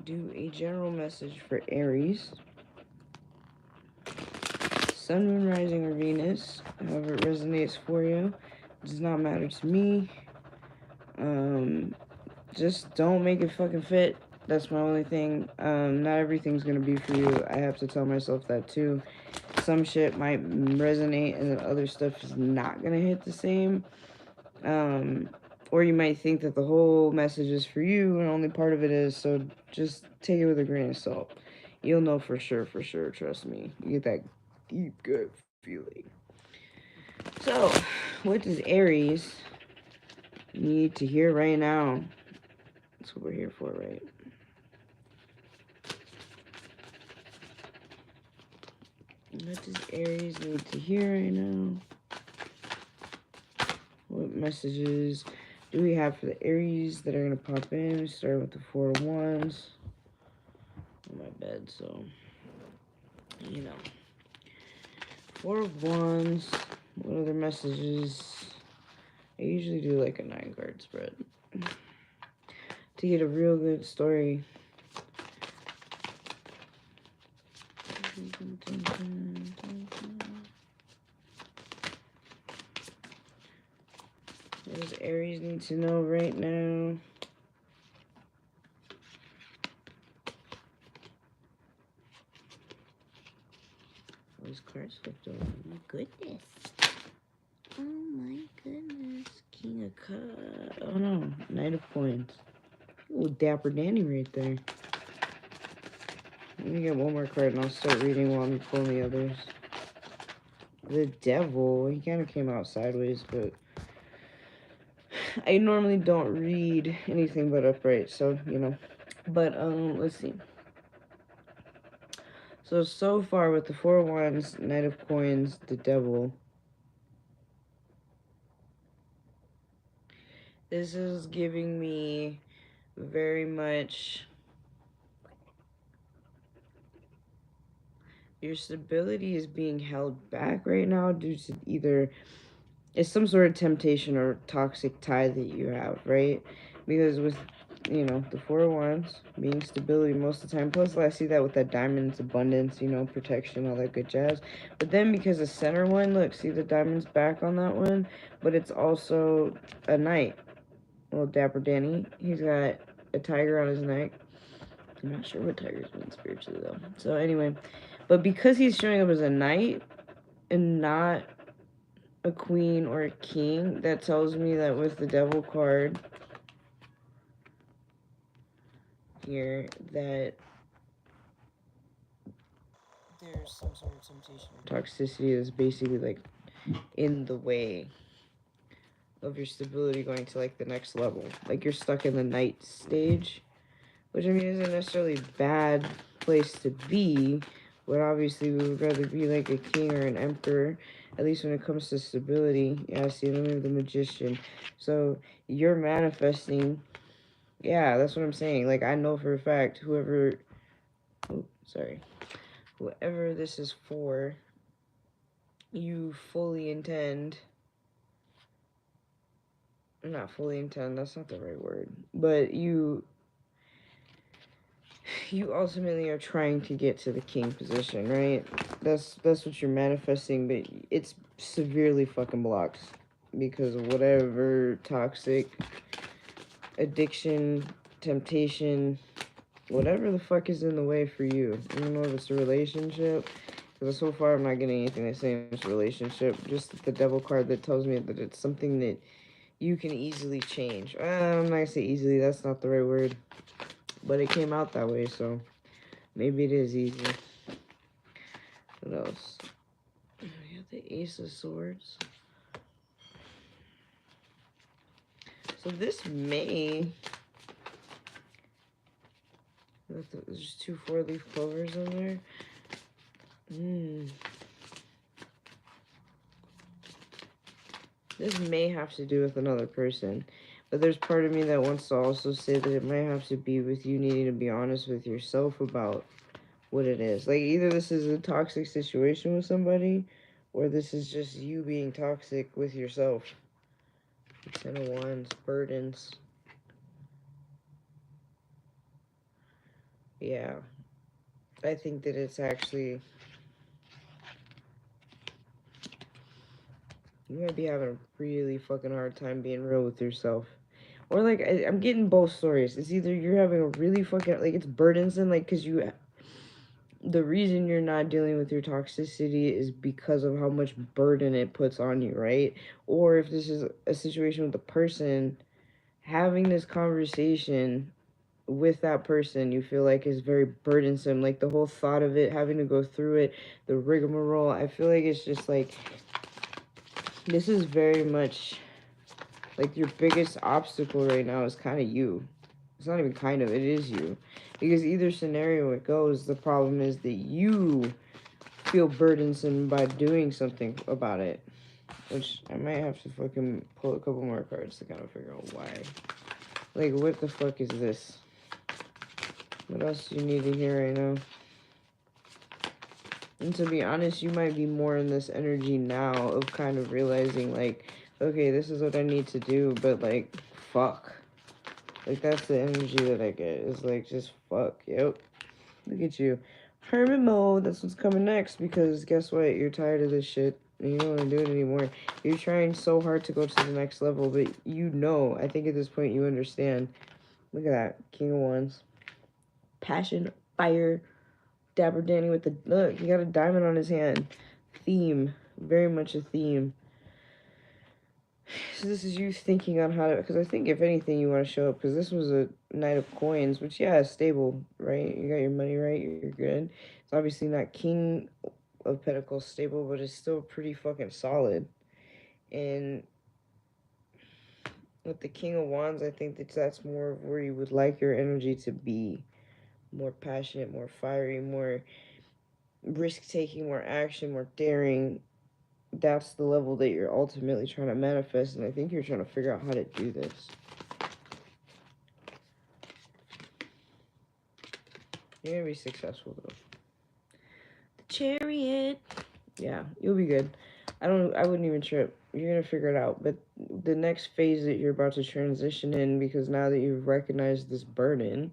do a general message for Aries. Sun, Moon, Rising, or Venus, however it resonates for you, does not matter to me. Just don't make it fucking fit. That's my only thing. Not everything's gonna be for you. I have to tell myself that too. Some shit might resonate and then other stuff is not gonna hit the same. Or you might think that the whole message is for you and only part of it is, so just take it with a grain of salt. You'll know for sure, trust me. You get that deep, good feeling. So, what does Aries need to hear right now? That's what we're here for, right? What does Aries need to hear right now? What messages do we have for the Aries that are going to pop in? Starting with the Four of Wands. On my bed, so, you know. Four of Wands. What other messages? I usually do like a 9-card spread to get a real good story. What does Aries need to know right now? Those cards flipped over. Oh my goodness. Oh my goodness. King of Cups. Oh no. Knight of Coins. Oh, dapper Danny right there. Let me get one more card and I'll start reading while I'm pulling the others. The Devil. He kind of came out sideways, but I normally don't read anything but upright, so, you know. But, let's see. So far with the Four of Wands, Knight of Coins, the Devil, this is giving me very much your stability is being held back right now due to either it's some sort of temptation or toxic tie that you have, right? Because with, you know, the Four of Wands being stability most of the time, plus I see that with that diamonds, abundance, you know, protection, all that good jazz. But then because the center one, look, see the diamonds back on that one, but it's also a knight. Little dapper Danny. He's got a tiger on his neck. I'm not sure what tigers mean spiritually though. So anyway, but because he's showing up as a knight and not a queen or a king, that tells me that with the Devil card here, that there's some sort of temptation or toxicity that's basically like in the way of your stability going to like the next level. Like you're stuck in the knight stage, which I mean isn't necessarily a bad place to be, but obviously we would rather be like a king or an emperor, at least when it comes to stability. Yeah, see, let me have the Magician. So you're manifesting. Yeah, that's what I'm saying. Like, I know for a fact whoever, oh, sorry, whoever this is for, you fully intend, not fully intend, that's not the right word, but you ultimately are trying to get to the king position, right? That's what you're manifesting, but it's severely fucking blocked because of whatever toxic addiction, temptation, whatever the fuck is in the way for you. I don't know if it's a relationship, because so far I'm not getting anything that says it's a relationship. Just the Devil card that tells me that it's something that you can easily change. I'm not gonna say easily, that's not the right word. But it came out that way, so maybe it is easy. What else? We have the Ace of Swords. So this may... There's 2 4-leaf clovers in there. This may have to do with another person. But there's part of me that wants to also say that it might have to be with you needing to be honest with yourself about what it is. Like, either this is a toxic situation with somebody, or this is just you being toxic with yourself. 10 of Wands, burdens. Yeah. I think that it's actually, you might be having a really fucking hard time being real with yourself. Or like, I'm getting both stories. It's either you're having a really fucking, like, it's burdensome, like, because the reason you're not dealing with your toxicity is because of how much burden it puts on you, right? Or if this is a situation with a person, having this conversation with that person you feel like is very burdensome, like the whole thought of it, having to go through it, the rigmarole. I feel like it's just like, this is very much like your biggest obstacle right now is kind of you. It's not even kind of, it is you. Because either scenario it goes, the problem is that you feel burdensome by doing something about it. Which I might have to fucking pull a couple more cards to kind of figure out why. Like, what the fuck is this? What else do you need to hear right now? And to be honest, you might be more in this energy now of kind of realizing, like, okay, this is what I need to do, but, like, fuck. Like, that's the energy that I get. Is like, just fuck. Yep. Look at you. Hermit mode. That's what's coming next, because guess what? You're tired of this shit. And you don't want to do it anymore. You're trying so hard to go to the next level, but you know, I think at this point you understand. Look at that. King of Wands. Passion, fire, Dapper Danny with the, look, he got a diamond on his hand. Theme, very much a theme. So this is you thinking on how to, because I think if anything you want to show up, because this was a Knight of Coins, which, yeah, is stable, right? You got your money right, you're good. It's obviously not King of Pentacles stable, but it's still pretty fucking solid. And with the King of Wands, I think that that's more of where you would like your energy to be. More passionate, more fiery, more risk-taking, more action, more daring. That's the level that you're ultimately trying to manifest, and I think you're trying to figure out how to do this. You're gonna be successful though. The Chariot. Yeah, you'll be good. I wouldn't even trip. You're gonna figure it out. But the next phase that you're about to transition in, because now that you've recognized this burden,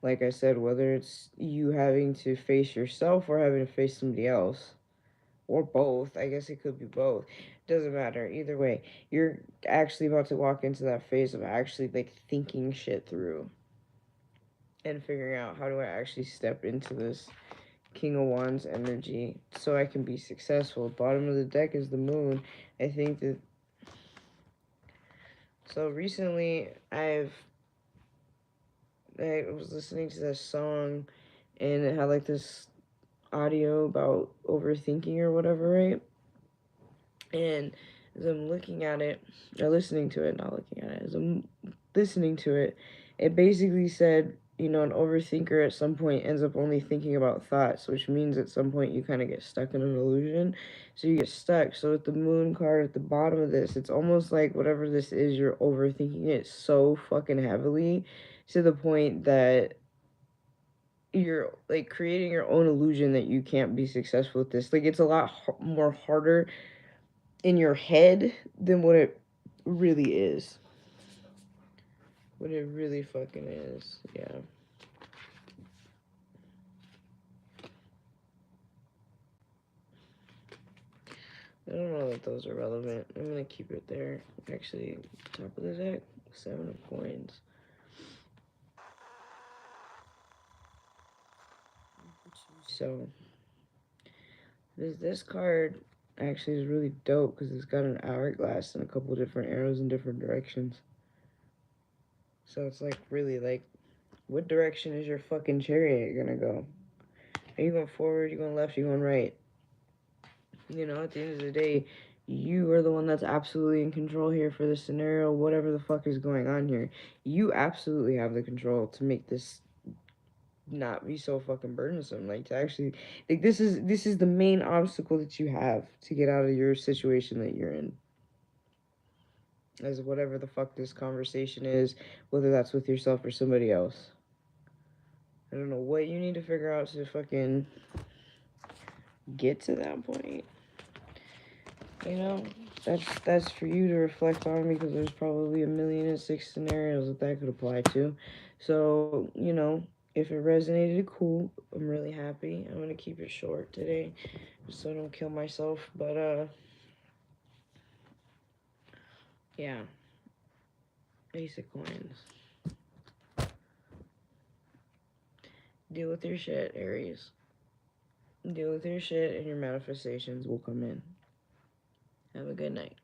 like I said, whether it's you having to face yourself or having to face somebody else, or both. I guess it could be both. Doesn't matter. Either way, you're actually about to walk into that phase of actually like thinking shit through and figuring out, how do I actually step into this King of Wands energy so I can be successful. Bottom of the deck is the moon. I think that, so recently I was listening to this song and it had like this audio about overthinking or whatever, right? And as I'm looking at it, or listening to it, not looking at it, as I'm listening to it, it basically said, you know, an overthinker at some point ends up only thinking about thoughts, which means at some point you kind of get stuck in an illusion. So you get stuck. So with the moon card at the bottom of this, it's almost like whatever this is, you're overthinking it so fucking heavily to the point that you're like creating your own illusion that you can't be successful with this. Like, it's a lot more harder in your head than what it really is. What it really fucking is. Yeah. I don't know that those are relevant. I'm gonna keep it there. Actually, top of the deck, 7 of coins. So this card actually is really dope because it's got an hourglass and a couple different arrows in different directions. So it's like really like, what direction is your fucking chariot gonna go? Are you going forward? You going left? You going right? You know, at the end of the day, you are the one that's absolutely in control here for this scenario, whatever the fuck is going on here. You absolutely have the control to make this not be so fucking burdensome. Like, to actually, like, this is the main obstacle that you have to get out of your situation that you're in. As whatever the fuck this conversation is, whether that's with yourself or somebody else. I don't know what you need to figure out to fucking get to that point. You know, that's for you to reflect on, because there's probably 1,000,006 scenarios that could apply to. So, you know, If it resonated, cool. I'm really happy. I'm gonna keep it short today, so I don't kill myself. But yeah, Ace of Coins. Deal with your shit, Aries. Deal with your shit, and your manifestations will come in. Have a good night.